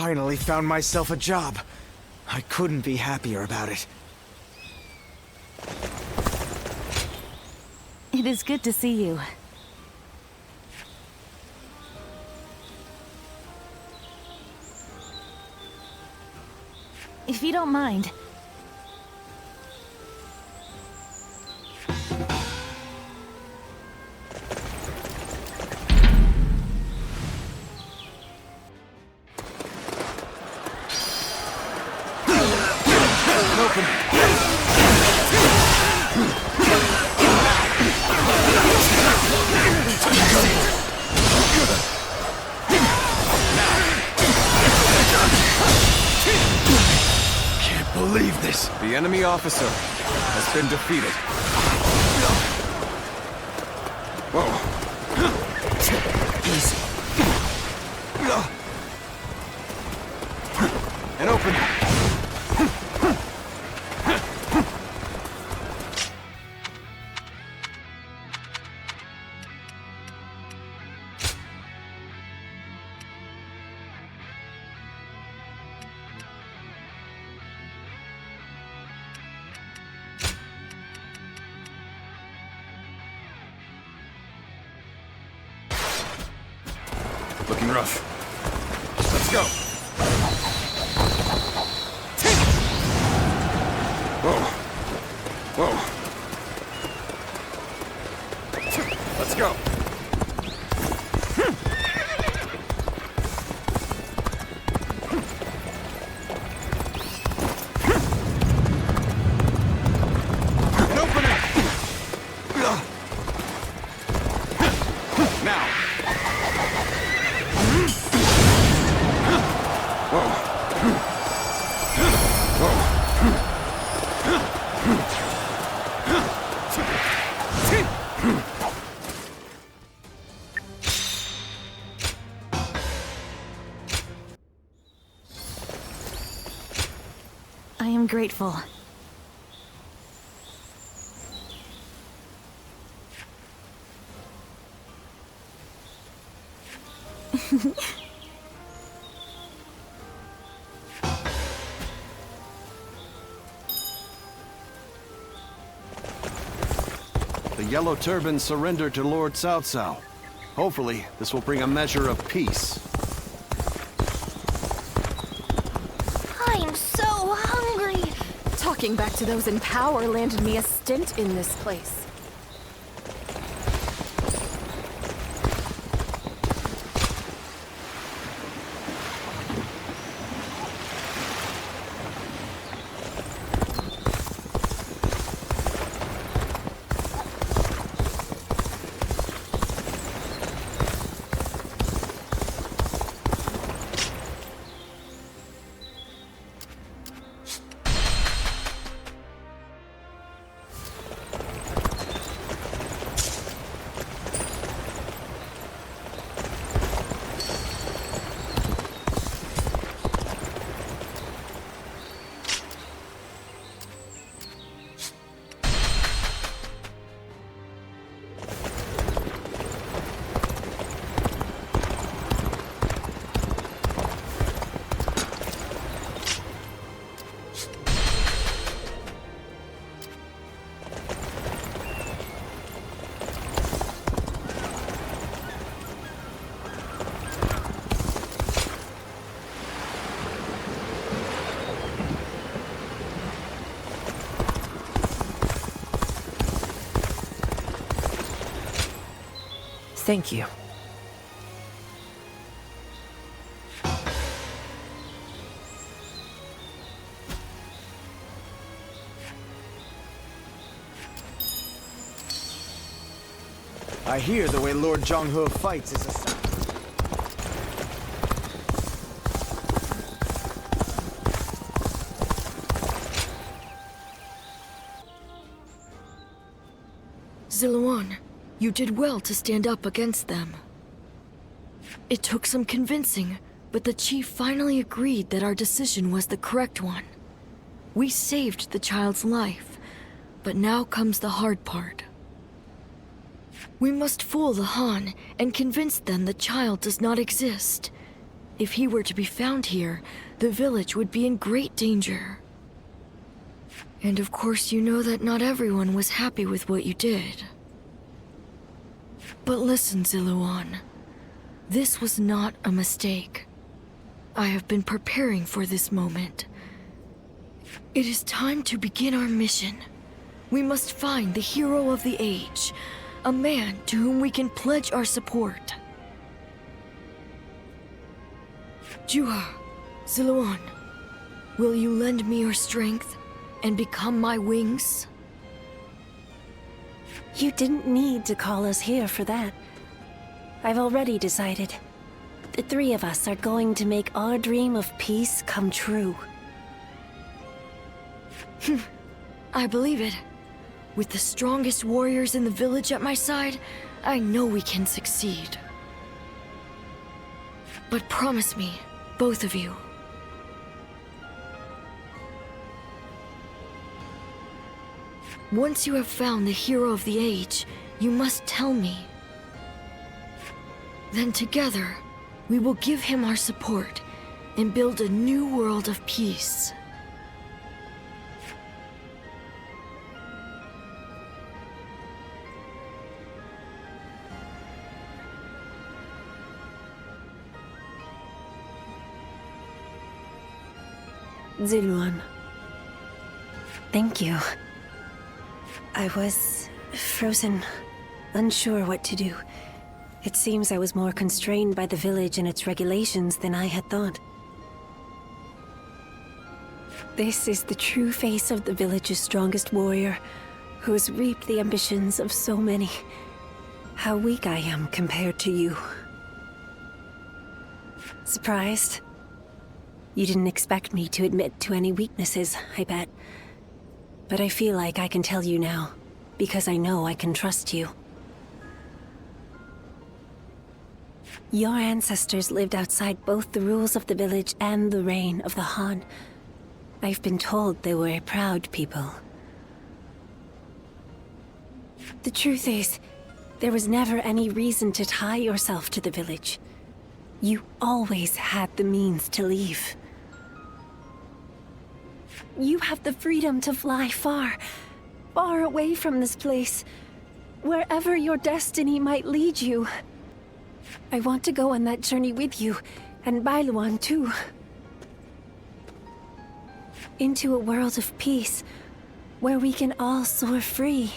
finally found myself a job. I couldn't be happier about it. It is good to see you. If you don't mind. Believe this. The enemy officer has been defeated. Whoa. Easy. And open. Looking rough. Let's go. Whoa. Whoa. Let's go. An opening. Now. I am grateful. The Yellow Turban surrendered to Lord Cao Cao. Hopefully, this will bring a measure of peace. I'm so hungry. Talking back to those in power landed me a stint in this place. Thank you. I hear the way Lord Zhonghe fights is a... Ziluan, you did well to stand up against them. It took some convincing, but the chief finally agreed that our decision was the correct one. We saved the child's life, but now comes the hard part. We must fool the Han and convince them the child does not exist. If he were to be found here, the village would be in great danger. And of course you know that not everyone was happy with what you did. But listen, Ziluan. This was not a mistake. I have been preparing for this moment. It is time to begin our mission. We must find the hero of the age, a man to whom we can pledge our support. Juha, Ziluan, will you lend me your strength and become my wings? You didn't need to call us here for that. I've already decided. The three of us are going to make our dream of peace come true. I believe it. With the strongest warriors in the village at my side, I know we can succeed. But promise me, both of you. Once you have found the hero of the age, you must tell me. Then together, we will give him our support and build a new world of peace. Ziluan. Thank you. I was frozen, unsure what to do. It seems I was more constrained by the village and its regulations than I had thought. This is the true face of the village's strongest warrior, who has reaped the ambitions of so many. How weak I am compared to you. Surprised? You didn't expect me to admit to any weaknesses, I bet. But I feel like I can tell you now, because I know I can trust you. Your ancestors lived outside both the rules of the village and the reign of the Han. I've been told they were a proud people. The truth is, there was never any reason to tie yourself to the village. You always had the means to leave. You have the freedom to fly far, far away from this place, wherever your destiny might lead you. I want to go on that journey with you, and Bailuan too. Into a world of peace, where we can all soar free.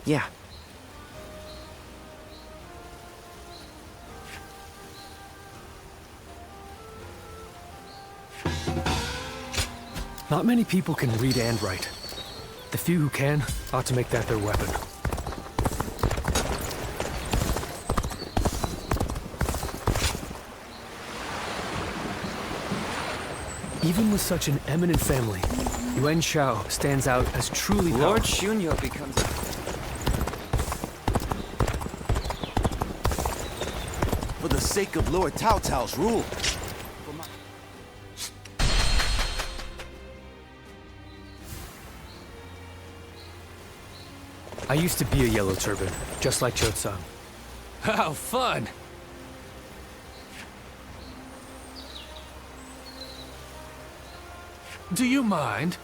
Yeah. Not many people can read and write. The few who can ought to make that their weapon. Even with such an eminent family, Yuan Shao stands out as truly Lord powerful. Shunyo becomes... For the sake of Lord Tao Tao's rule. I used to be a yellow turban, just like Chotsang. How fun! Do you mind?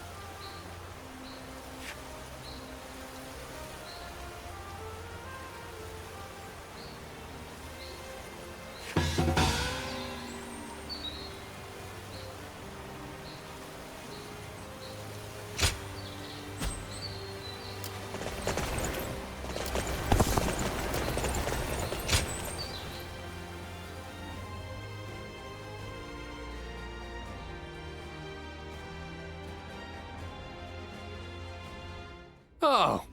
Oh,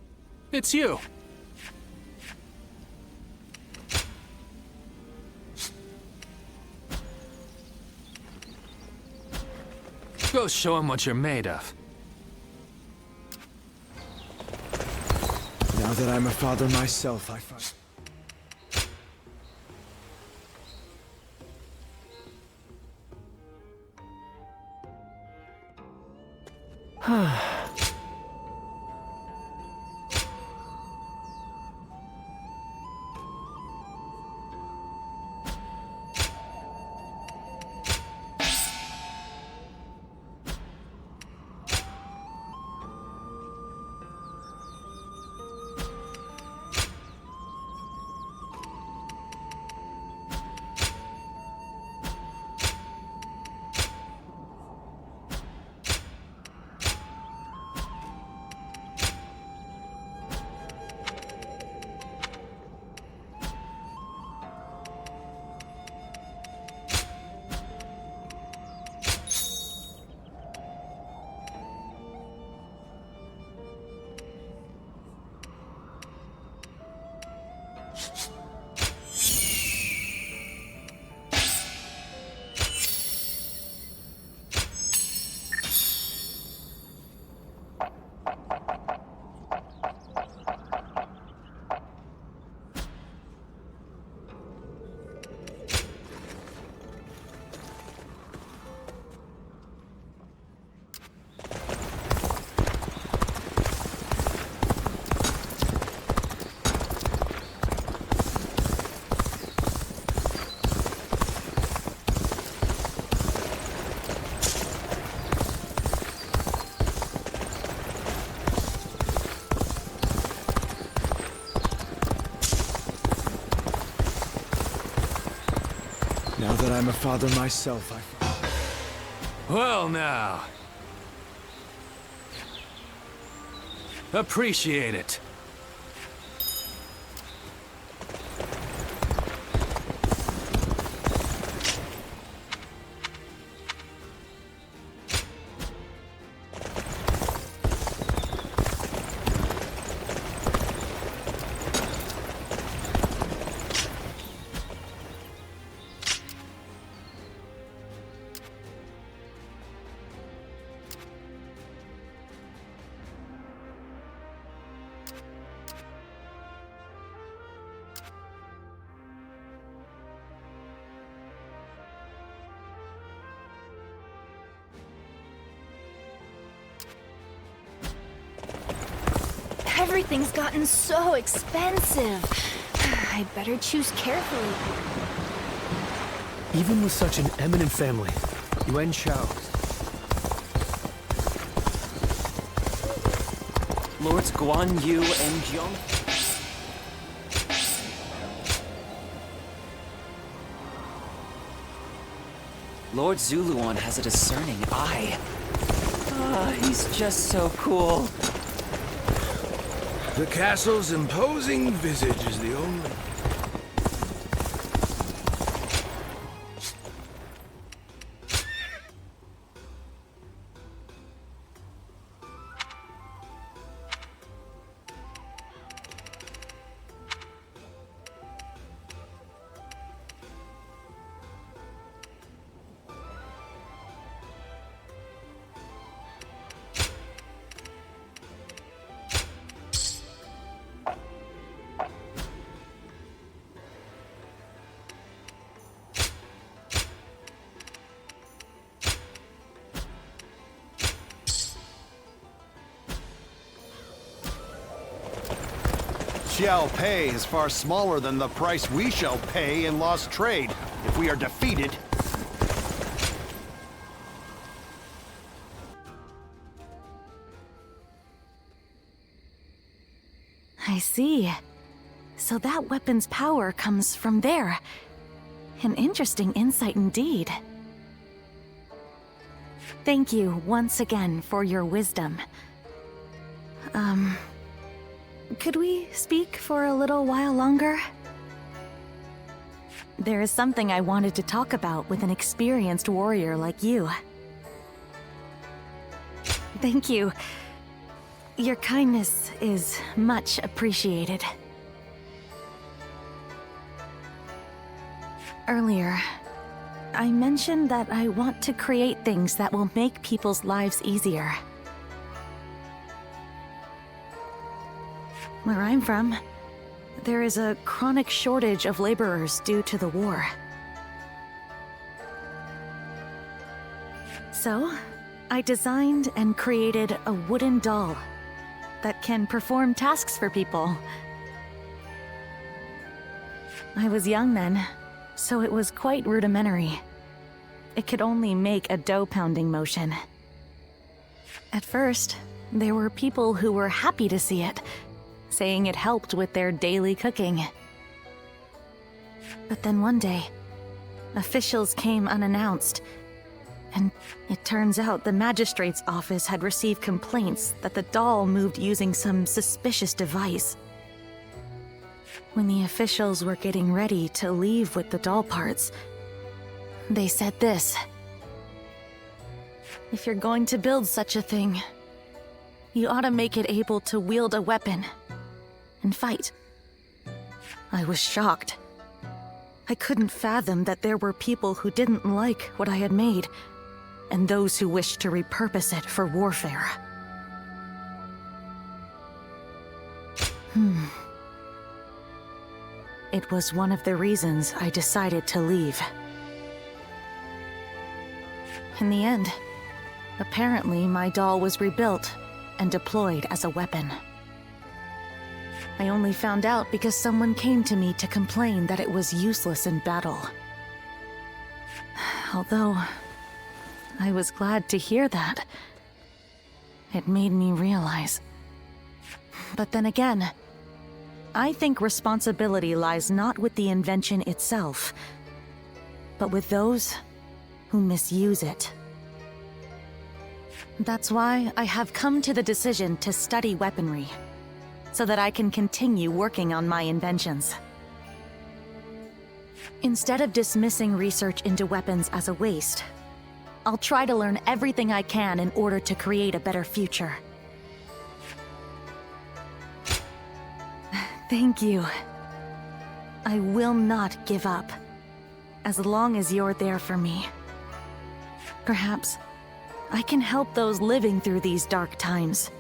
it's you. Go show him what you're made of. Now that I'm a father myself, I find... Now that I'm a father myself, Well now. Appreciate it. Everything's gotten so expensive. I'd better choose carefully. Even with such an eminent family, Yuan Shao. Lords Guan Yu and Jiang. Lord Zuluan has a discerning eye. He's just so cool. The castle's imposing visage is the only... Xiao Pei is far smaller than the price we shall pay in lost trade if we are defeated. I see. So that weapon's power comes from there. An interesting insight indeed. Thank you once again for your wisdom. Could we speak for a little while longer? There is something I wanted to talk about with an experienced warrior like you. Thank you. Your kindness is much appreciated. Earlier, I mentioned that I want to create things that will make people's lives easier. Where I'm from, there is a chronic shortage of laborers due to the war. So, I designed and created a wooden doll that can perform tasks for people. I was young then, so it was quite rudimentary. It could only make a dough-pounding motion. At first, there were people who were happy to see it, saying it helped with their daily cooking. But then one day, officials came unannounced, and it turns out the magistrate's office had received complaints that the doll moved using some suspicious device. When the officials were getting ready to leave with the doll parts, they said this: "If you're going to build such a thing, you ought to make it able to wield a weapon and fight." I was shocked. I couldn't fathom that there were people who didn't like what I had made, and those who wished to repurpose it for warfare. It was one of the reasons I decided to leave. In the end, apparently my doll was rebuilt and deployed as a weapon. I only found out because someone came to me to complain that it was useless in battle. Although I was glad to hear that, it made me realize. But then again, I think responsibility lies not with the invention itself, but with those who misuse it. That's why I have come to the decision to study weaponry, so that I can continue working on my inventions. Instead of dismissing research into weapons as a waste, I'll try to learn everything I can in order to create a better future. Thank you. I will not give up, as long as you're there for me. Perhaps I can help those living through these dark times,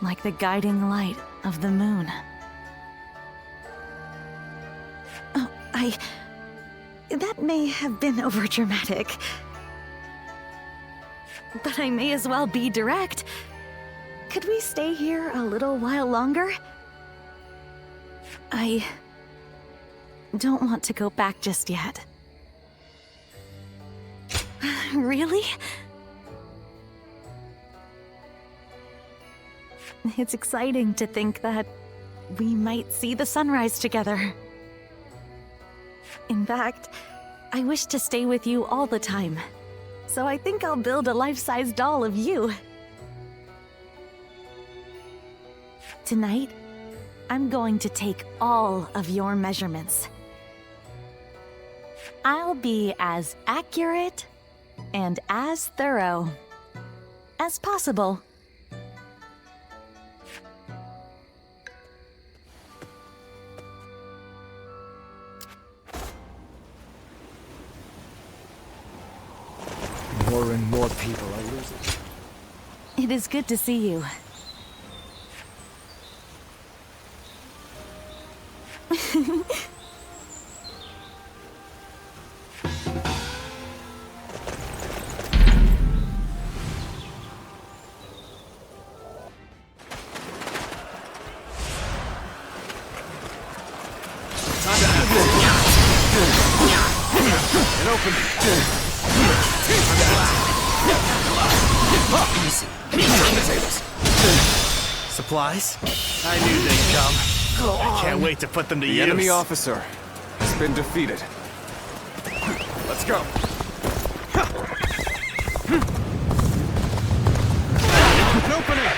like the guiding light of the moon. Oh, that may have been overdramatic. But I may as well be direct. Could we stay here a little while longer? I don't want to go back just yet. Really? It's exciting to think that we might see the sunrise together. In fact, I wish to stay with you all the time. So I think I'll build a life-size doll of you. Tonight, I'm going to take all of your measurements. I'll be as accurate and as thorough as possible. More and more people are losing. It is good to see you. Supplies? I knew they'd come. I can't wait to put them to use. The enemy officer has been defeated. Let's go. An opening!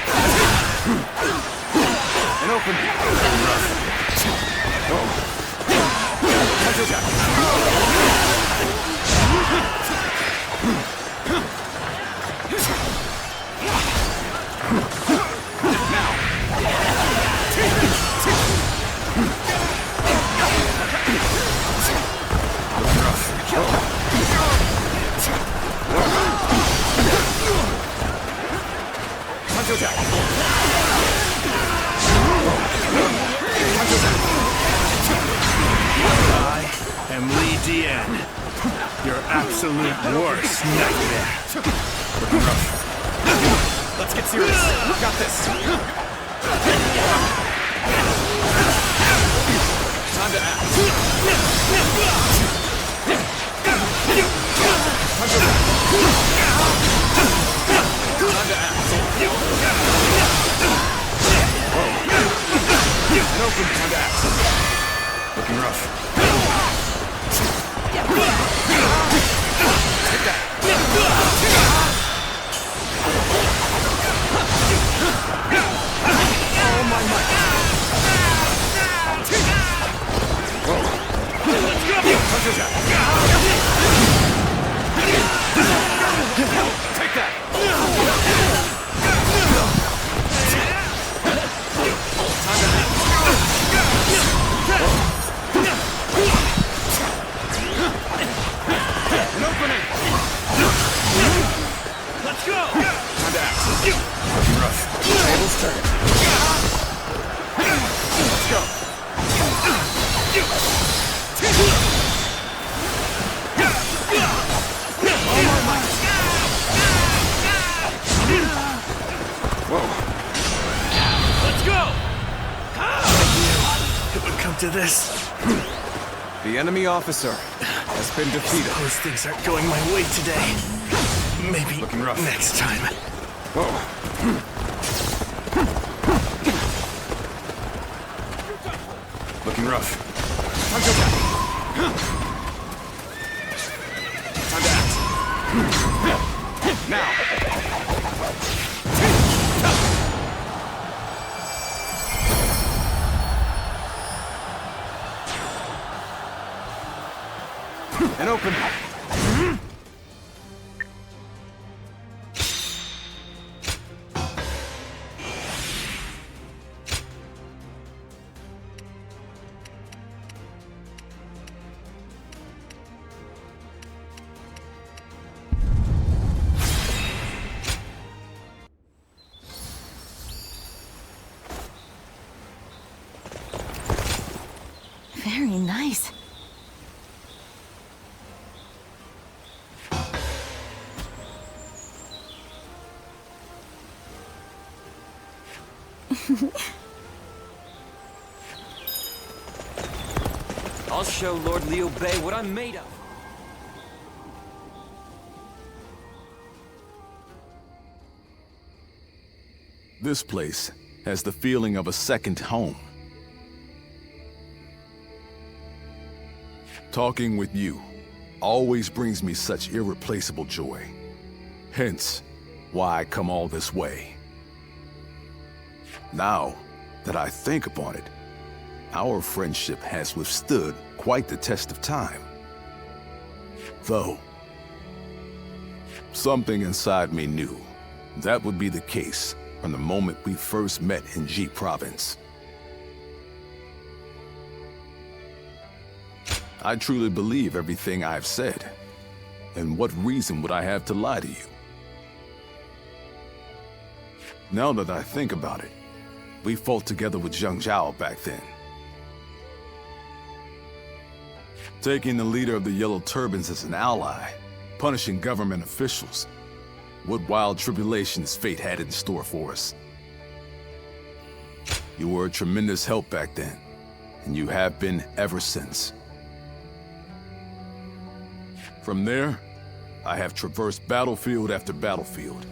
An opening! Oh. I am Lee Dian, your absolute worst nightmare. Looking rough. Let's get serious. Got this. Time to act. Punch her back. Time to act. Whoa. And open. Time to act. Looking rough. Take that. Oh my might. Whoa. Let's go. Punches out. Take that. Time to act. An opening. Let's go. Time to act. Looking rough. Tables turn. Let's go. Oh my might. Whoa. Let's go. It would come to this. The enemy officer has been defeated. Suppose things aren't going my way today. Maybe Looking rough. next time. Whoa. Looking rough. Time to act. Time to act. Now. And open. Very nice. I'll show Lord Liu Bei what I'm made of. This place has the feeling of a second home. Talking with you always brings me such irreplaceable joy. Hence, why I come all this way. Now that I think upon it, our friendship has withstood quite the test of time. Though, something inside me knew that would be the case from the moment we first met in Ji Province. I truly believe everything I've said. And what reason would I have to lie to you? Now that I think about it, we fought together with Zheng Zhao back then. Taking the leader of the Yellow Turbans as an ally, punishing government officials. What wild tribulations fate had in store for us. You were a tremendous help back then, and you have been ever since. From there, I have traversed battlefield after battlefield,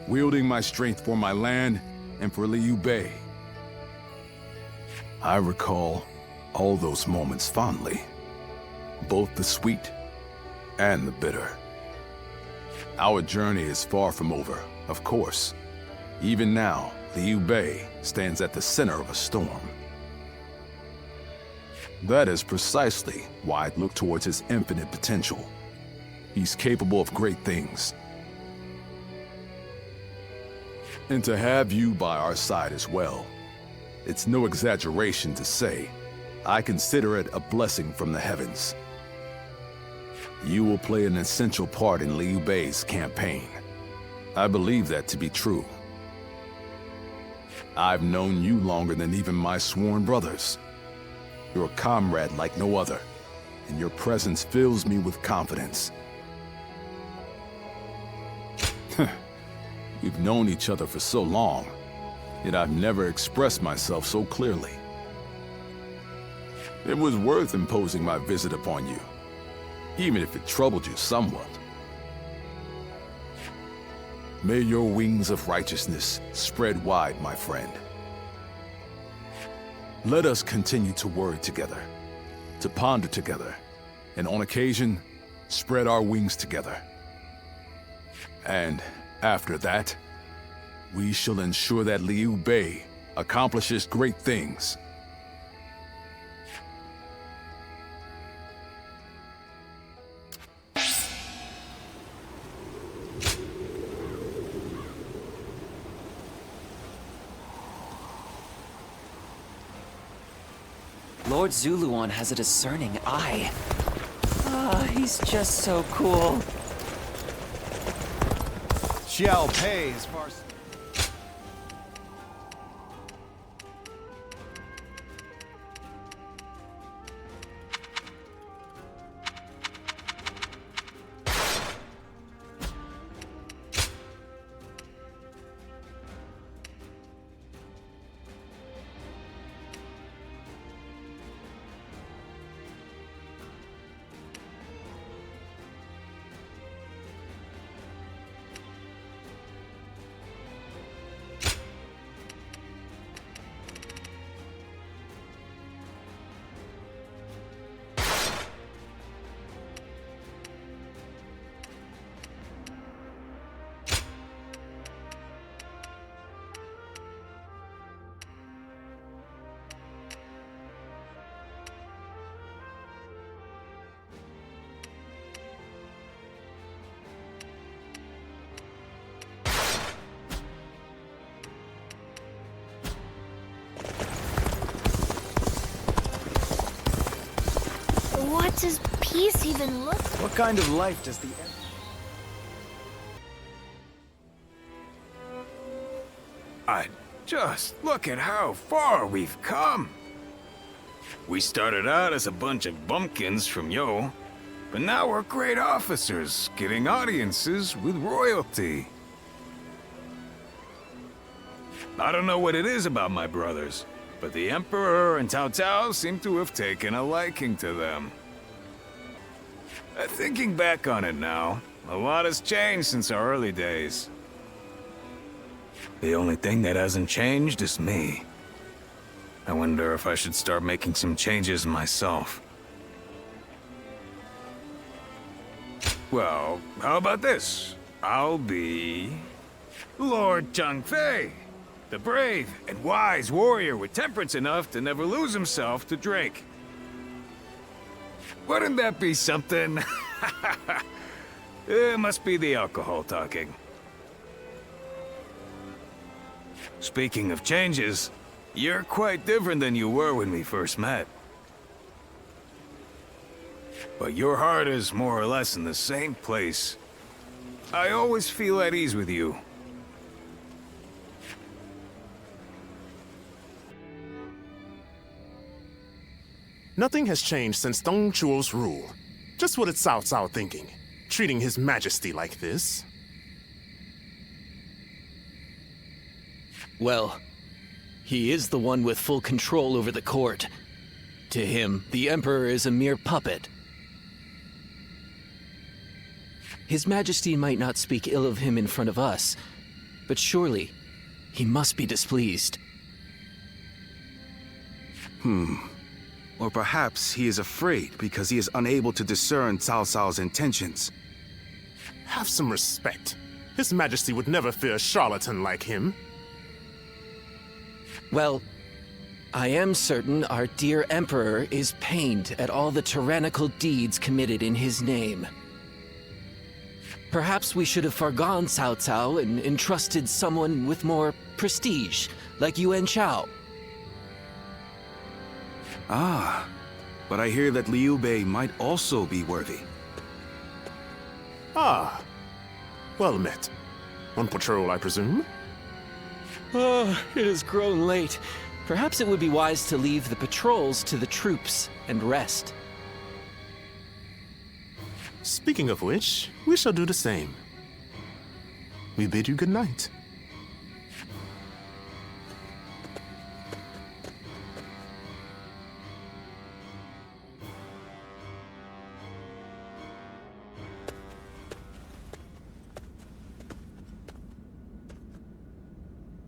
wielding my strength for my land and for Liu Bei. I recall all those moments fondly, both the sweet and the bitter. Our journey is far from over, of course. Even now, Liu Bei stands at the center of a storm. That is precisely why I look towards his infinite potential. He's capable of great things. And to have you by our side as well, it's no exaggeration to say, I consider it a blessing from the heavens. You will play an essential part in Liu Bei's campaign. I believe that to be true. I've known you longer than even my sworn brothers. You're a comrade like no other, and your presence fills me with confidence. We've known each other for so long, yet I've never expressed myself so clearly. It was worth imposing my visit upon you, even if it troubled you somewhat. May your wings of righteousness spread wide, my friend. Let us continue to worry together, to ponder together, and on occasion, spread our wings together. And after that, we shall ensure that Liu Bei accomplishes great things. Lord Zuluan has a discerning eye. Ah, he's just so cool. Xiao Pei as far as... What does peace even look like? What kind of life does the... Just look at how far we've come. We started out as a bunch of bumpkins from Yo, but now we're great officers, getting audiences with royalty. I don't know what it is about my brothers, but the Emperor and Cao Cao seem to have taken a liking to them. Thinking back on it now, a lot has changed since our early days. The only thing that hasn't changed is me. I wonder if I should start making some changes myself. Well, how about this? I'll be... Lord Changfei, the brave and wise warrior with temperance enough to never lose himself to drink. Wouldn't that be something? It must be the alcohol talking. Speaking of changes, you're quite different than you were when we first met. But your heart is more or less in the same place. I always feel at ease with you. Nothing has changed since Dong Chuo's rule. Just what is Cao Cao thinking? Treating His Majesty like this? Well, he is the one with full control over the court. To him, the Emperor is a mere puppet. His Majesty might not speak ill of him in front of us, but surely he must be displeased. Or perhaps he is afraid because he is unable to discern Cao Cao's intentions. Have some respect. His Majesty would never fear a charlatan like him. Well, I am certain our dear Emperor is pained at all the tyrannical deeds committed in his name. Perhaps we should have foregone Cao Cao and entrusted someone with more prestige, like Yuan Shao. Ah, but I hear that Liu Bei might also be worthy. Ah, well met. On patrol, I presume? Oh, it has grown late. Perhaps it would be wise to leave the patrols to the troops and rest. Speaking of which, we shall do the same. we bid you good night.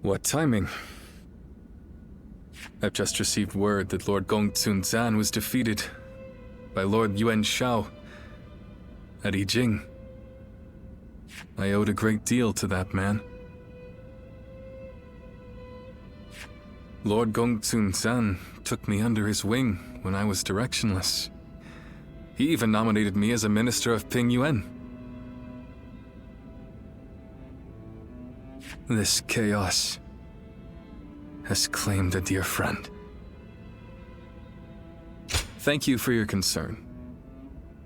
What timing? I've just received word that Lord Gongsun Zan was defeated by Lord Yuan Shao at Yijing. I owed a great deal to that man. Lord Gongsun Zan took me under his wing when I was directionless. He even nominated me as a minister of Ping Yuan. This chaos has claimed a dear friend. Thank you for your concern.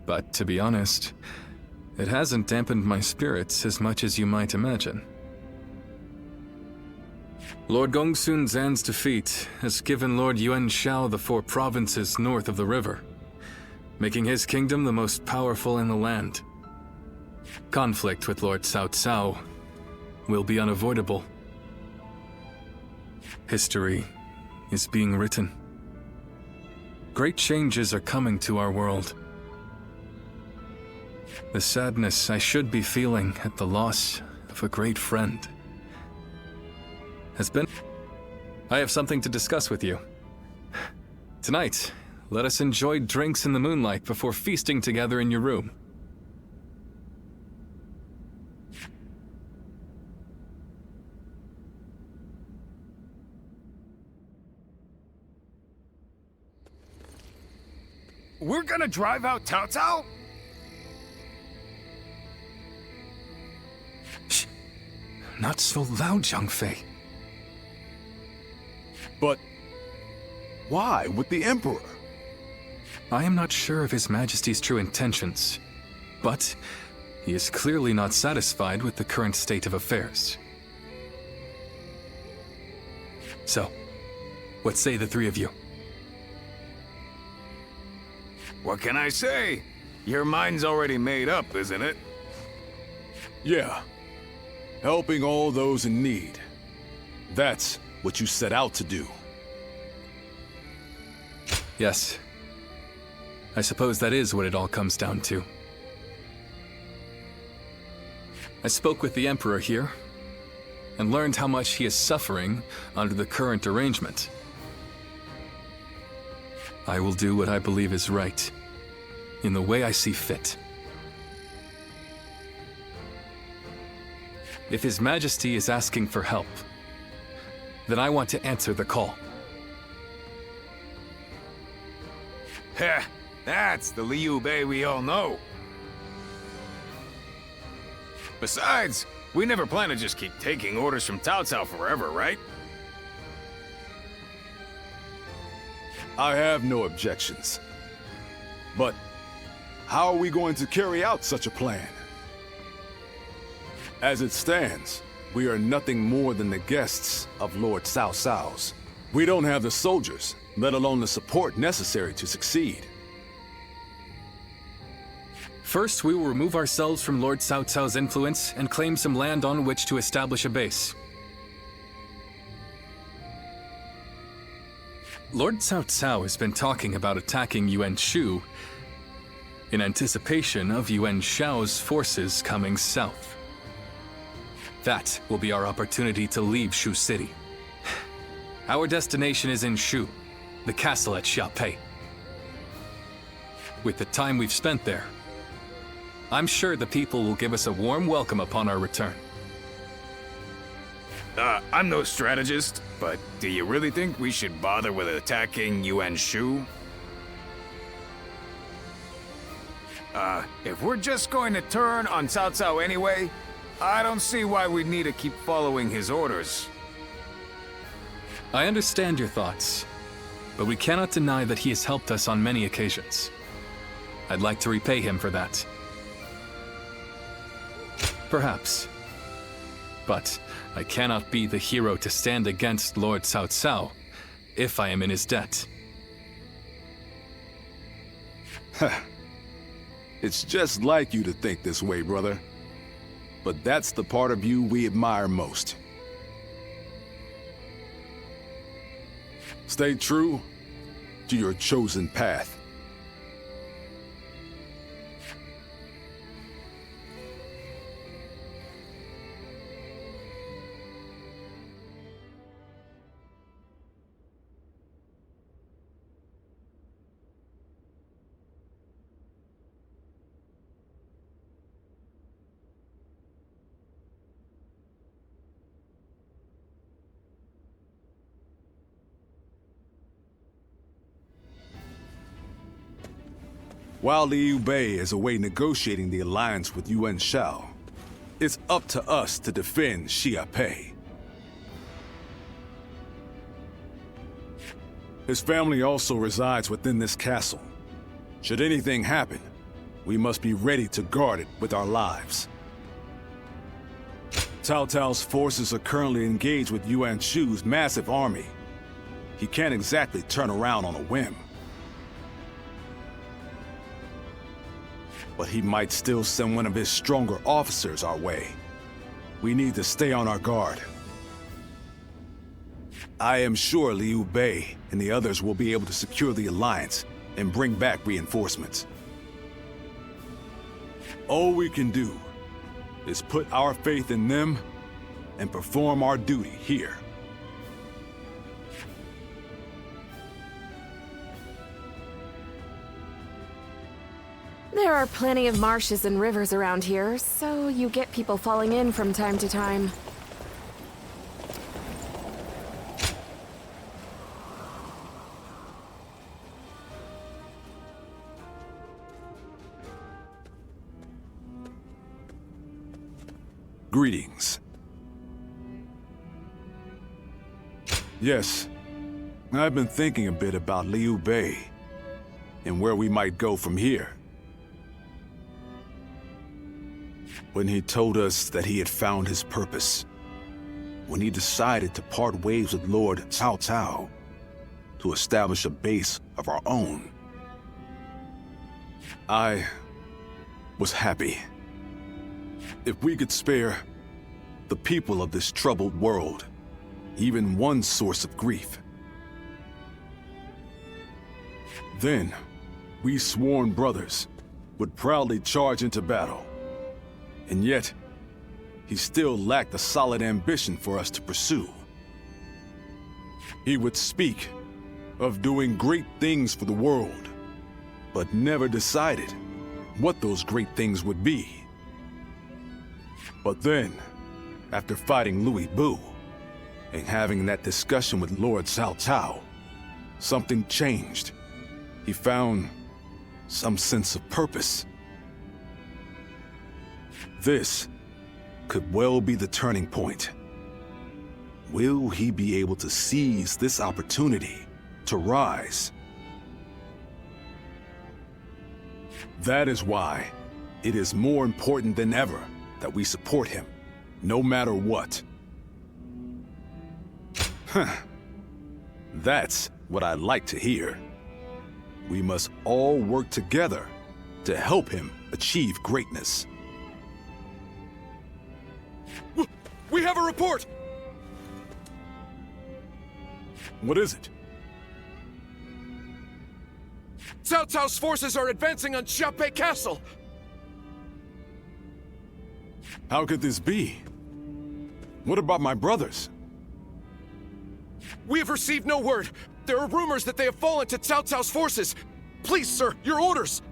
But to be honest, it hasn't dampened my spirits as much as you might imagine. Lord Gongsun Zan's defeat has given Lord Yuan Shao the 4 provinces north of the river, making his kingdom the most powerful in the land. Conflict with Lord Cao Cao will be unavoidable. History is being written. Great changes are coming to our world. The sadness I should be feeling at the loss of a great friend has been... I have something to discuss with you. Tonight, let us enjoy drinks in the moonlight before feasting together in your room. We're gonna drive out Cao Cao? Shh. Not so loud, Zhang Fei. But why with the Emperor? I am not sure of His Majesty's true intentions, but he is clearly not satisfied with the current state of affairs. So, what say the 3 of you? What can I say? Your mind's already made up, isn't it? Yeah. Helping all those in need. That's what you set out to do. Yes. I suppose that is what it all comes down to. I spoke with the Emperor here, and learned how much he is suffering under the current arrangement. I will do what I believe is right, in the way I see fit. If His Majesty is asking for help, then I want to answer the call. Heh, that's the Liu Bei we all know. Besides, we never plan to just keep taking orders from Cao Cao forever, right? I have no objections. But how are we going to carry out such a plan? As it stands, we are nothing more than the guests of Lord Cao Cao's. We don't have the soldiers, let alone the support necessary to succeed. First, we will remove ourselves from Lord Cao Cao's influence and claim some land on which to establish a base. Lord Cao Cao has been talking about attacking Yuan Shu in anticipation of Yuan Shao's forces coming south. That will be our opportunity to leave Shu City. Our destination is in Shu, the castle at Xiaopei. With the time we've spent there, I'm sure the people will give us a warm welcome upon our return. I'm no strategist, but do you really think we should bother with attacking Yuan Shu? If we're just going to turn on Cao Cao anyway, I don't see why we need to keep following his orders. I understand your thoughts, but we cannot deny that he has helped us on many occasions. I'd like to repay him for that. Perhaps. But I cannot be the hero to stand against Lord Cao Cao if I am in his debt. It's just like you to think this way, brother. but that's the part of you we admire most. Stay true to your chosen path. While Liu Bei is away negotiating the alliance with Yuan Shao, it's up to us to defend Xia Pei. His family also resides within this castle. Should anything happen, we must be ready to guard it with our lives. Cao Cao's forces are currently engaged with Yuan Shu's massive army. He can't exactly turn around on a whim. But he might still send one of his stronger officers our way. We need to stay on our guard. I am sure Liu Bei and the others will be able to secure the alliance and bring back reinforcements. All we can do is put our faith in them and perform our duty here. There are plenty of marshes and rivers around here, so you get people falling in from time to time. Greetings. Yes, I've been thinking a bit about Liu Bei and where we might go from here. When he told us that he had found his purpose, when he decided to part ways with Lord Cao Cao to establish a base of our own, I was happy. If we could spare the people of this troubled world even one source of grief, then we sworn brothers would proudly charge into battle. And yet, he still lacked a solid ambition for us to pursue. He would speak of doing great things for the world, but never decided what those great things would be. But then, after fighting Louis Bu and having that discussion with Lord Cao Cao, something changed. He found some sense of purpose. This could well be the turning point. Will he be able to seize this opportunity to rise? That is why it is more important than ever that we support him, no matter what. That's what I like to hear. We must all work together to help him achieve greatness. We have a report! What is it? Cao Cao's forces are advancing on Xiaopei Castle! How could this be? What about my brothers? We have received no word. There are rumors that they have fallen to Cao Cao's forces. Please, sir, your orders!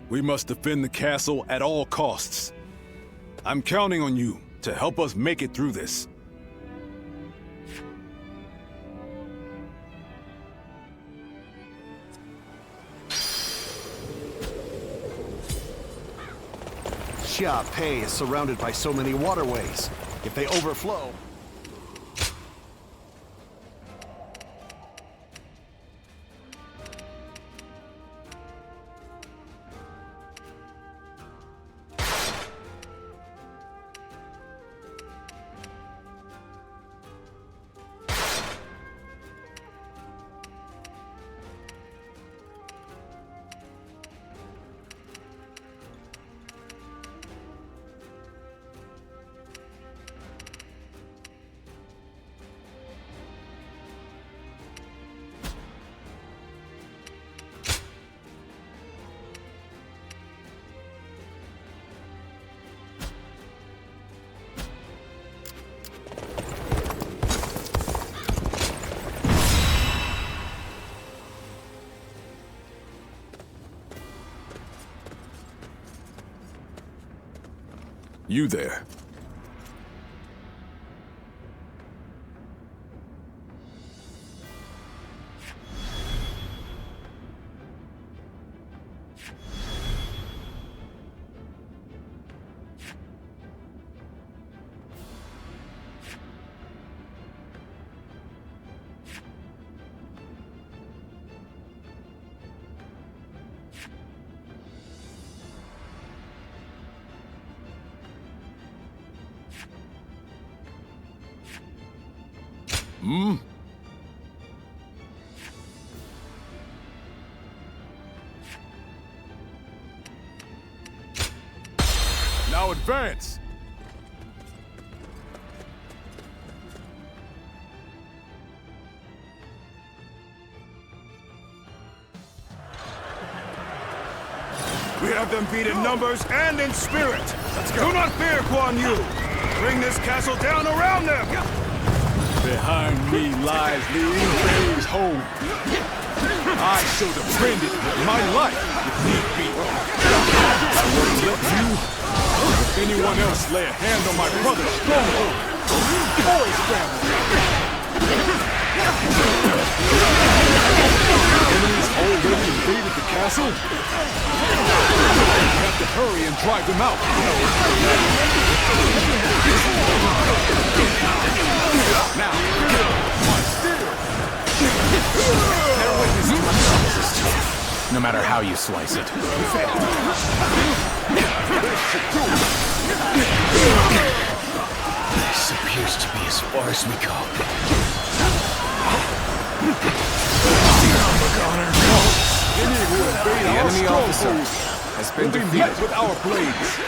We must defend the castle at all costs. I'm counting on you to help us make it through this. Xia Pei is surrounded by so many waterways. If they overflow... You there. Hmm? Now advance! We have them beat in numbers and in spirit! Let's go! Do not fear, Guan Yu! Bring this castle down around them! Behind me lies the Liu's home. I shall defend it with my life, if need be. I won't let you or anyone else lay a hand on my brother's stronghold or his family. Enemies already invaded the castle. We have to hurry and drive them out. Now, No matter how you slice it. This appears to be as far as we go. The enemy officer has been defeated with our blades.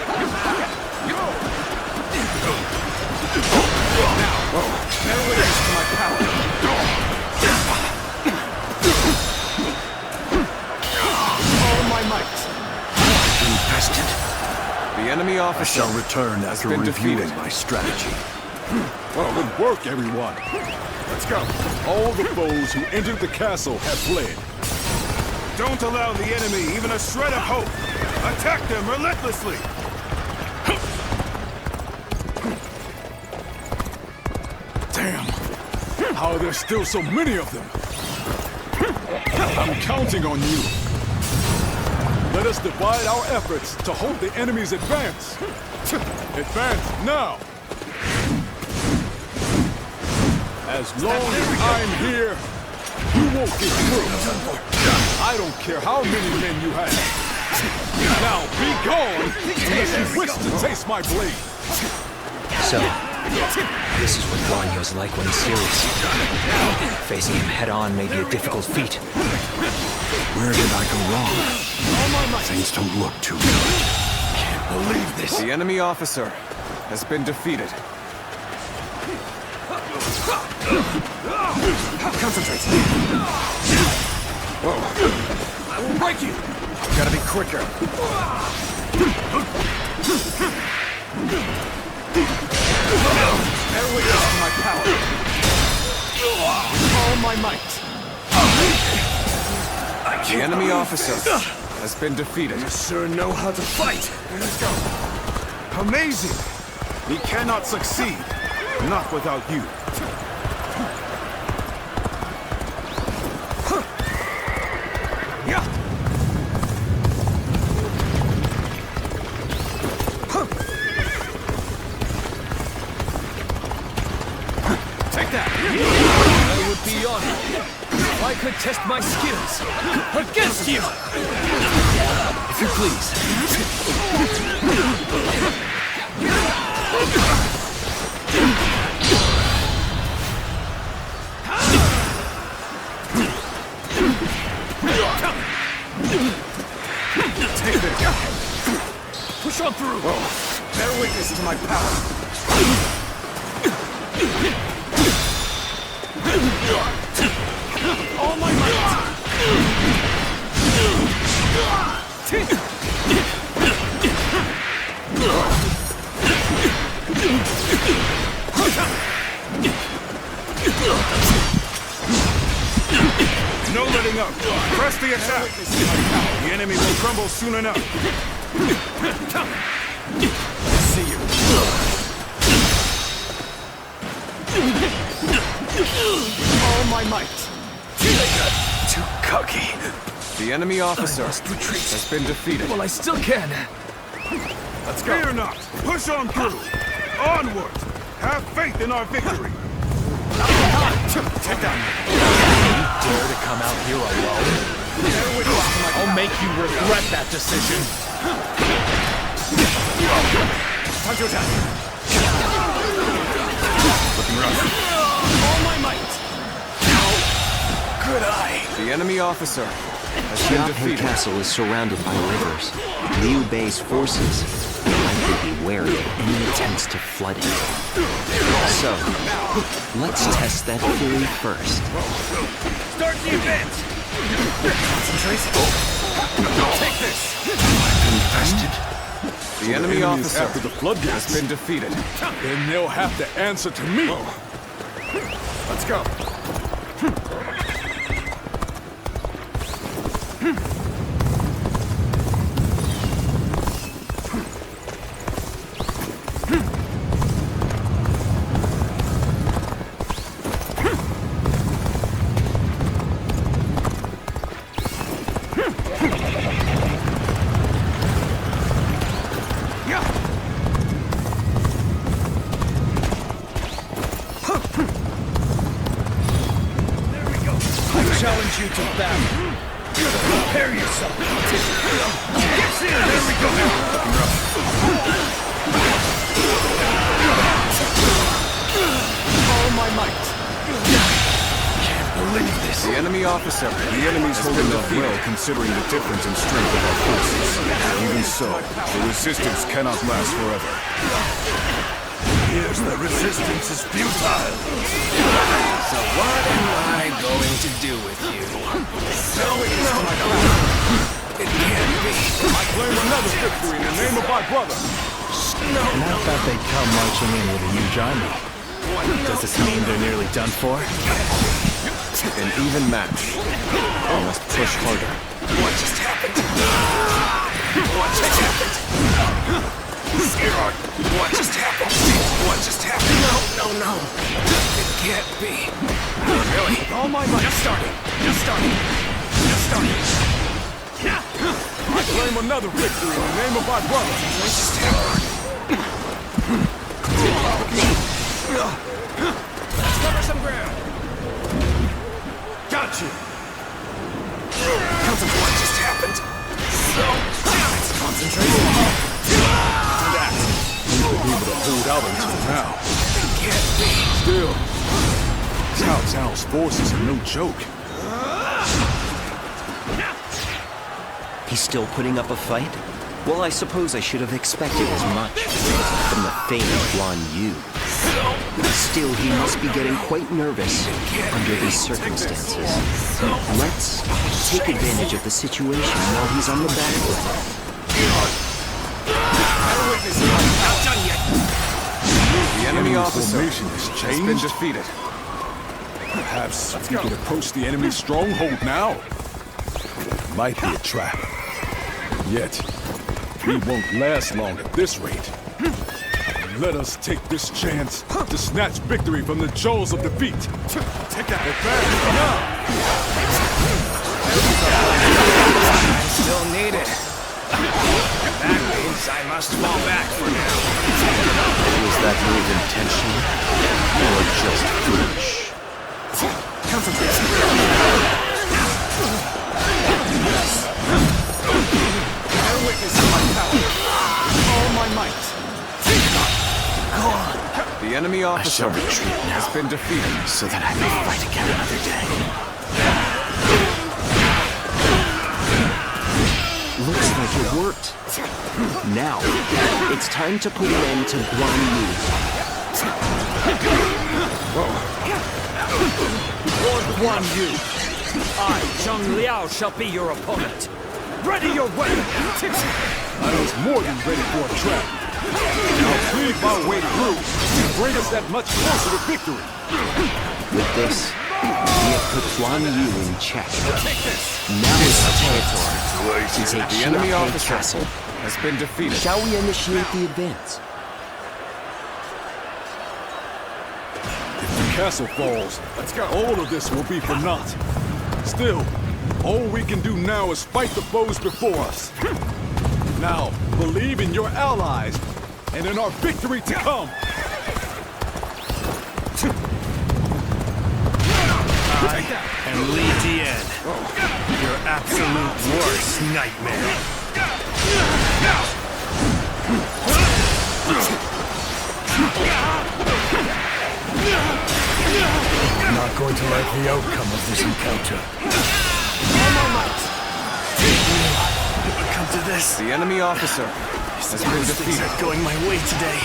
Now, bear witness to my power. All my might. Infested. The enemy officer shall return after reviewing my strategy. Well, good work, everyone. Let's go. All the foes who entered the castle have fled. Don't allow the enemy even a shred of hope! Attack them relentlessly! Damn! How are there still so many of them? I'm counting on you. Let us divide our efforts to hold the enemy's advance. Advance now! As long as I'm here, you won't get through. I don't care how many men you have. Now be gone unless you wish to taste my blade. So, this is what Guan Yu's like when he's serious. Facing him head-on may be a difficult feat. Where did I go wrong? Things don't look too good. Can't believe this. The enemy officer has been defeated. Concentrate. Whoa. I will break you. Gotta be quicker. Bear witness to my power. With all my might. The enemy officer has been defeated. You sure know how to fight! Let's go! Amazing! We cannot succeed. Not without you. Take that! I would be honored if I could test my skills against you! If you please. Take this! Push on through! Whoa. Bear witness to my power. All my might! No letting up! Press the attack! The enemy will crumble soon enough. See you. might! Too cocky. The enemy officer has been defeated. Well, I still can. Let's go. Fear not. Push on through. Onward. Have faith in our victory. Take that. You dare to come out here alone? I'll make you regret that decision. Time to attack. Looking rough. All my might. Good eye. The enemy officer has been Xiaopei defeated. Castle is surrounded by rivers. Liu Bei's forces will likely be wary of any attempts to flood it. So, let's test that theory first. Start the advance. Concentrate. Take this. Infested. The enemy officer after the floodgates has been defeated. Then they'll have to answer to me. Let's go. Challenge you to battle. Prepare yourself. Get in. There we go. All my might. Can't believe this. The enemy officer. The enemy's holding up well considering the difference in strength of our forces. Even so, the resistance cannot last forever. Here's the resistance is futile. So what am I going to do with you? It can't be. I claim another victory in the name of my brother. Not that they come marching in with a huge army. Does this mean they're nearly done for? An even match. We must push harder. What just happened? What just happened? What just happened? What just happened? No. It can't be. Really? All my might. Just starting. I claim another victory in the name of my brother. What just happened? Let's cover some ground. Got you. What just happened? Concentrate. We've been able to hold out until now. It can't be. Still, Cao Cao's forces are no joke. He's still putting up a fight? Well, I suppose I should have expected as much from the famed Guan Yu. Still, he must be getting quite nervous under these circumstances. Let's take advantage of the situation while he's on the back foot. Not done yet. The enemy officer formation has has been changed. defeated. Perhaps we could approach the enemy's stronghold now. Might be a trap. Yet, we won't last long at this rate. Let us take this chance to snatch victory from the jaws of defeat. Take that advantage now. I'm still needed. That means I must fall back for now. Was that move intentional or just foolish? Bear witness to my power. All my might. The enemy officer has been defeated, so that I may fight again another day. Looks like it worked. Now, it's time to put an end to Guan Yu. Lord Guan Yu, I, Zheng Liao, shall be your opponent. Ready your weapon! I was more than ready for a trap. I'll cleave my way through and bring us that much closer to victory. With this, we have put Guan Yu in check. Now his territory is a the enemy Xiaopei officer castle. has been defeated. Shall we initiate the advance? If we castle falls, all of this will be for naught. Still, all we can do now is fight the foes before us. Now, believe in your allies and in our victory to come. And Li Dian, your absolute worst nightmare. I'm not going to like the outcome of this encounter. All my might. Come to this. The enemy officer has been defeated. Not going my way today.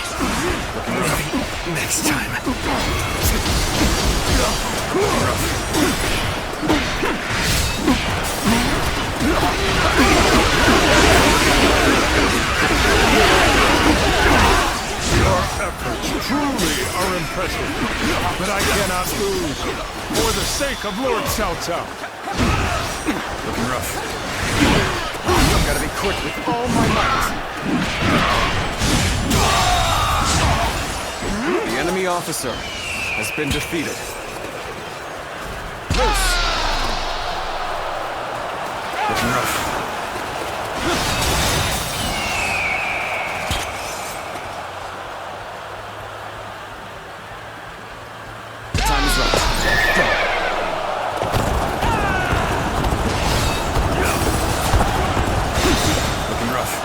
Maybe next time. Your efforts truly are impressive, but I cannot lose for the sake of Lord Cao Cao. Looking rough. I've got to be quick with all my might. The enemy officer has been defeated. Looking rough. The time is right. Go. Looking rough.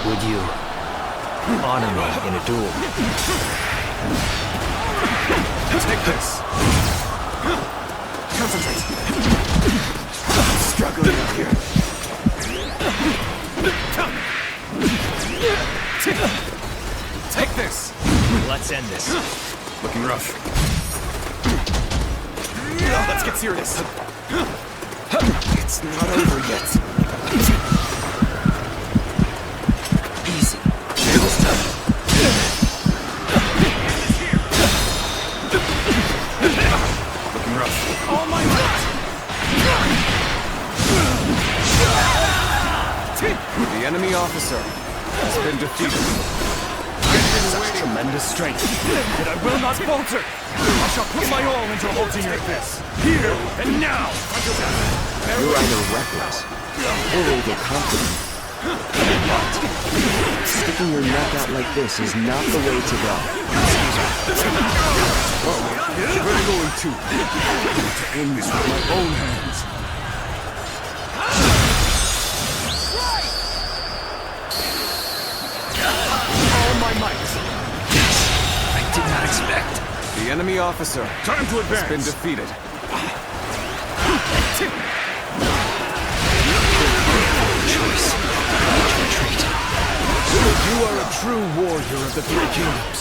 Would you honor me in a duel? Take this. Concentrate. I'm struggling up here. Take this. Let's end this. Looking rough. Let's get serious. It's not over yet. Easy. Table's done. Looking rough. All my might! The enemy officer has been defeated. Such tremendous strength, yet I will not falter. I shall put my all into halting your this. Here and now. You're either reckless or overconfident. But sticking your neck out like this is not the way to go. We're going to end this with my own hands. All my might. I did not expect. The enemy officer Time to advance. has been defeated. Choice. Retreat. You are a true warrior of the Three Kingdoms.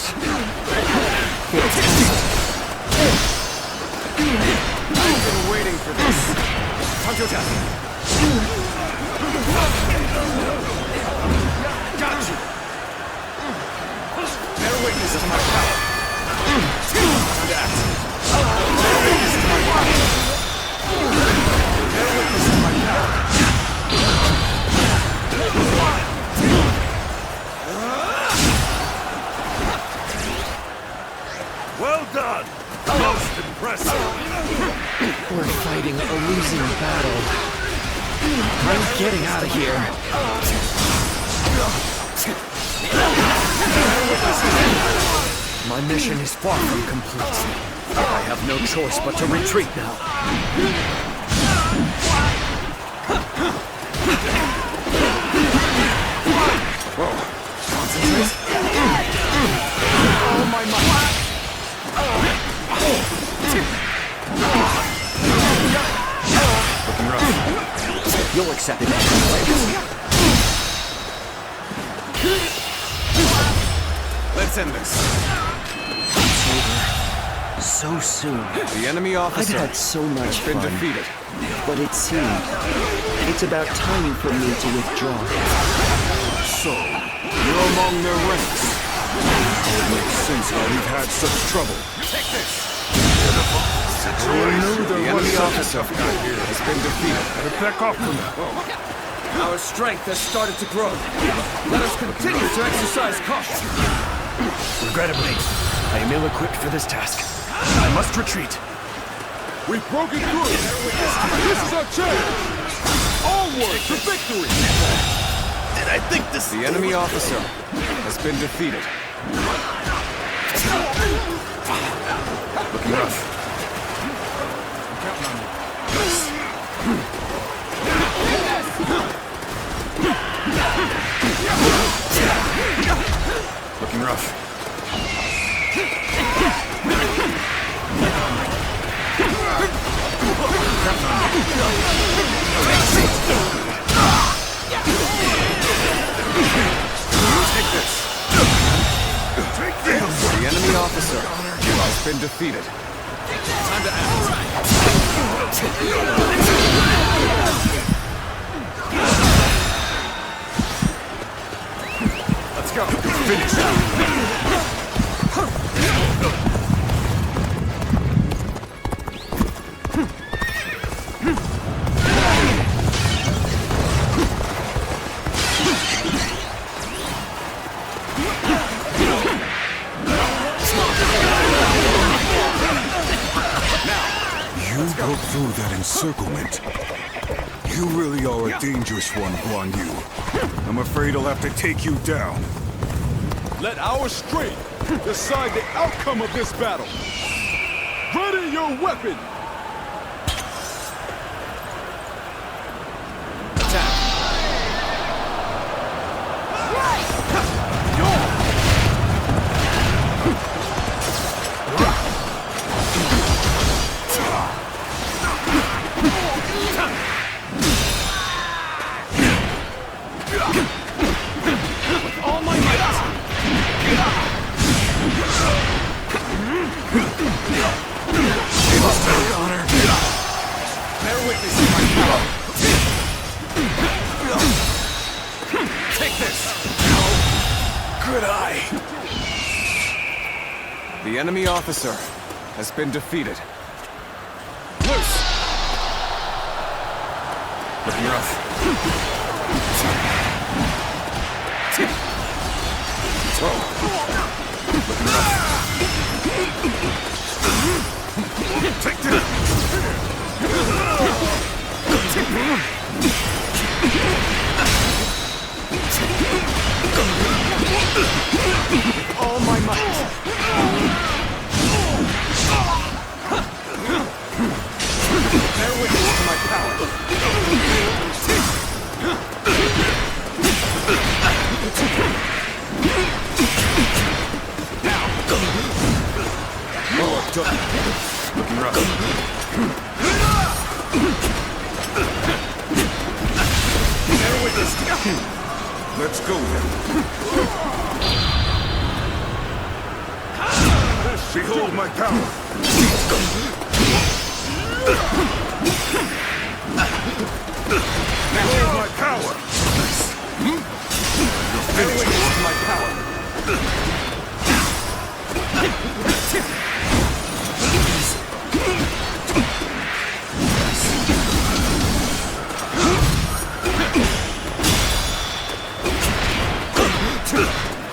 I've been waiting for this. Counter attack. Got you. Bear witness to my power. Time to act. Bear witness to my power. Bear witness to my power. Well done. Most impressive. We're fighting a losing battle. I'm getting out of here. My mission is far from complete. I have no choice but to retreat now. Concentrate. All my might. Looking rough. You'll accept it. Let's end this. It's over. So soon. The enemy officer I've had so much has been fun, defeated. but it seems it's about time for me to withdraw. So, you're among their ranks. It makes sense how we've had such trouble. Take this. Who knew The there was enemy such a officer tough guy here? has been defeated. Better back off from that. Our strength has started to grow. Let us continue to exercise caution. Regrettably, I am ill-equipped for this task. I must retreat. We've broken through! This is our chance! Onward to victory! Did I think this... The enemy officer has been defeated. Looking rough. Looking rough. Take this. The enemy officer has been defeated. Time to act. Let's go. Finish. You broke through that encirclement. You really are a dangerous one, Guan Yu. I'm afraid I'll have to take you down. Let our strength decide the outcome of this battle. Ready your weapon! The enemy officer has been defeated. Loose! Looking rough. Looking rough. Take this! All my might. Bear witness to my power. Now. More done. Looking rough. Bear witness. Let's go then. Behold my power! Behold my power! You're finished with my power.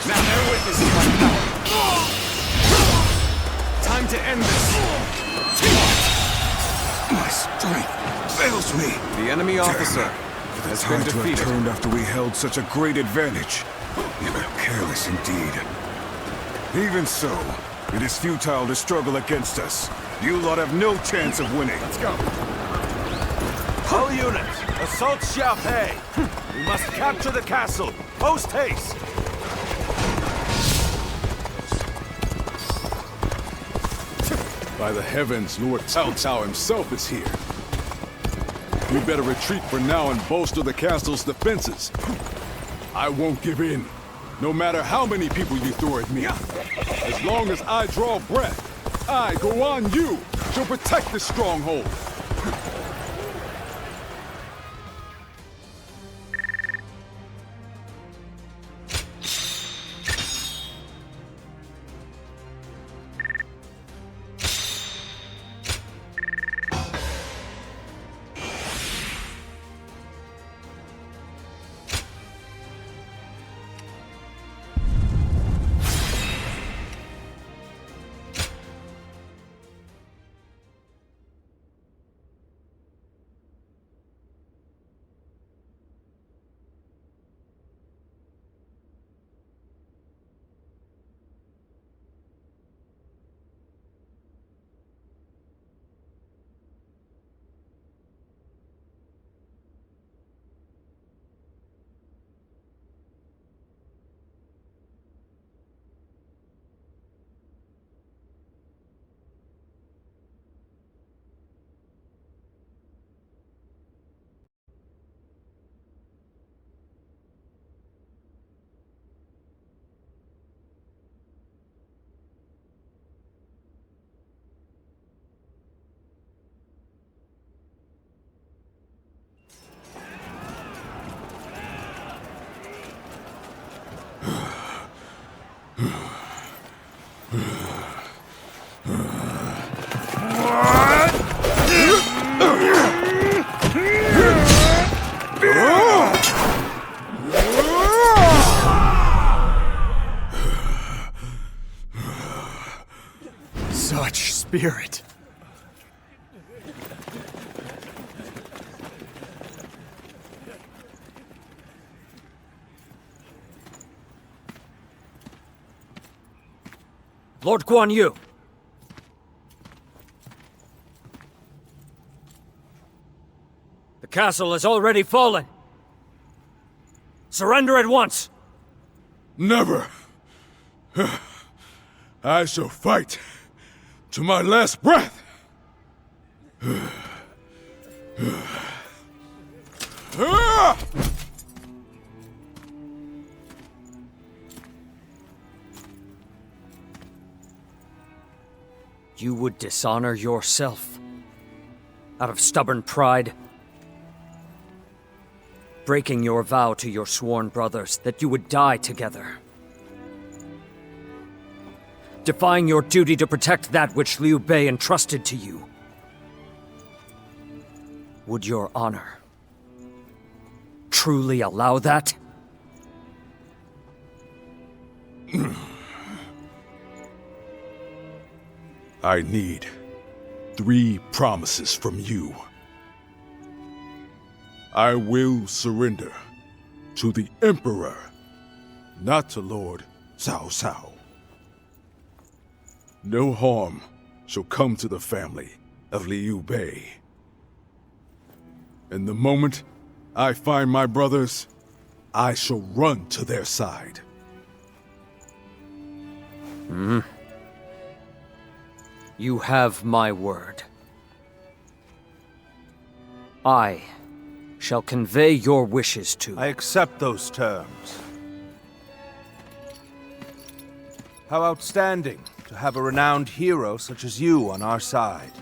Now bear witness to my power. Time to end this. My strength fails me. The enemy officer has been Time to have defeated. turned after we held such a great advantage. You were careless indeed. Even so, it is futile to struggle against us. You lot have no chance of winning. Let's go. All units, assault Xiaopei. We must capture the castle. Post haste. By the heavens, Lord Cao Cao himself is here. We better retreat for now and bolster the castle's defenses. I won't give in, no matter how many people you throw at me. As long as I draw breath, I, Guan Yu, shall protect this stronghold. Such spirit. Lord Guan Yu! The castle has already fallen. Surrender at once! Never! I shall fight to my last breath! You would dishonor yourself out of stubborn pride, breaking your vow to your sworn brothers that you would die together, defying your duty to protect that which Liu Bei entrusted to you. Would your honor truly allow that? I need 3 promises from you. I will surrender to the Emperor, not to Lord Cao Cao. No harm shall come to the family of Liu Bei. And the moment I find my brothers, I shall run to their side. You have my word. I shall convey your wishes to... I accept those terms. How outstanding to have a renowned hero such as you on our side.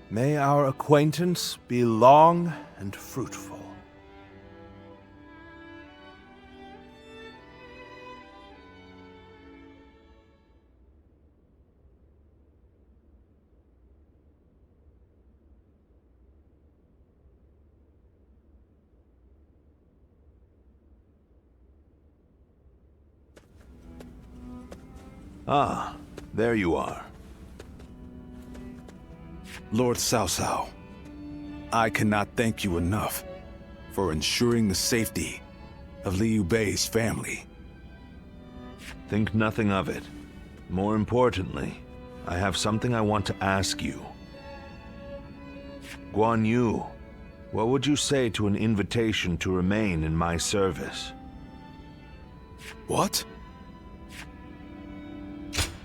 May our acquaintance be long and fruitful. Ah, there you are. Lord Cao Cao, I cannot thank you enough for ensuring the safety of Liu Bei's family. Think nothing of it. More importantly, I have something I want to ask you. Guan Yu, what would you say to an invitation to remain in my service? What?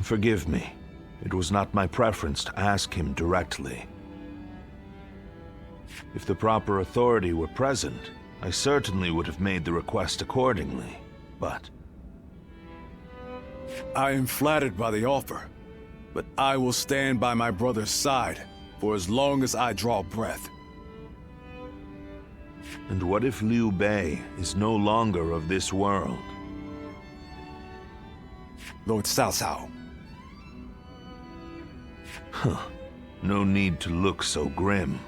Forgive me. It was not my preference to ask him directly. If the proper authority were present, I certainly would have made the request accordingly, but... I am flattered by the offer, but I will stand by my brother's side for as long as I draw breath. And what if Liu Bei is no longer of this world? Lord Cao Cao. Huh. No need to look so grim.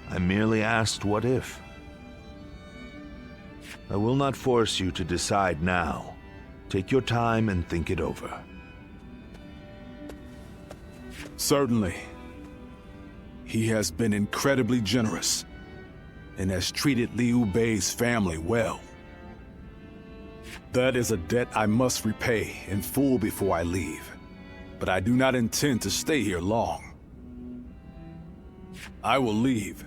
I merely asked what if. I will not force you to decide now. Take your time and think it over. Certainly. He has been incredibly generous and has treated Liu Bei's family well. That is a debt I must repay in full before I leave. But I do not intend to stay here long. I will leave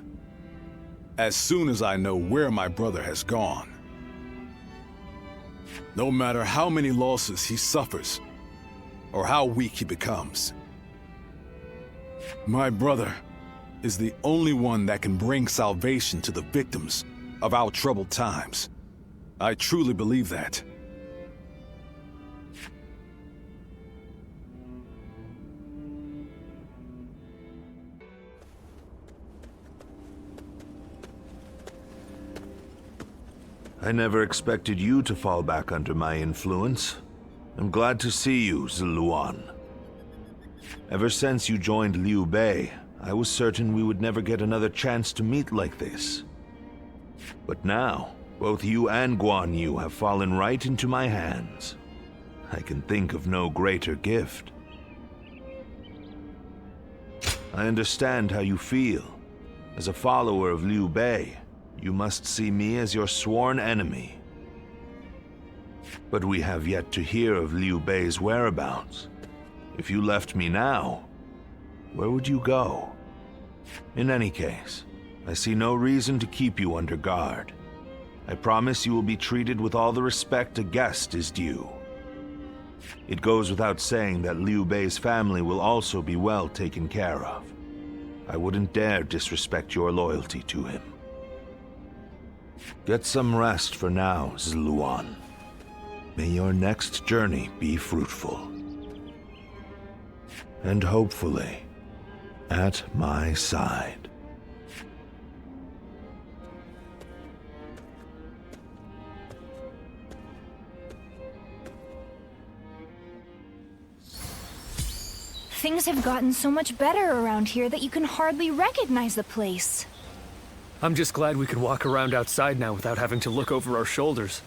as soon as I know where my brother has gone. No matter how many losses he suffers, or how weak he becomes. My brother is the only one that can bring salvation to the victims of our troubled times. I truly believe that. I never expected you to fall back under my influence. I'm glad to see you, Ziluan. Ever since you joined Liu Bei, I was certain we would never get another chance to meet like this. But now, both you and Guan Yu have fallen right into my hands. I can think of no greater gift. I understand how you feel. As a follower of Liu Bei, you must see me as your sworn enemy. But we have yet to hear of Liu Bei's whereabouts. If you left me now, where would you go? In any case, I see no reason to keep you under guard. I promise you will be treated with all the respect a guest is due. It goes without saying that Liu Bei's family will also be well taken care of. I wouldn't dare disrespect your loyalty to him. Get some rest for now, Ziluan. May your next journey be fruitful. And hopefully, at my side. Things have gotten so much better around here that you can hardly recognize the place. I'm just glad we could walk around outside now without having to look over our shoulders.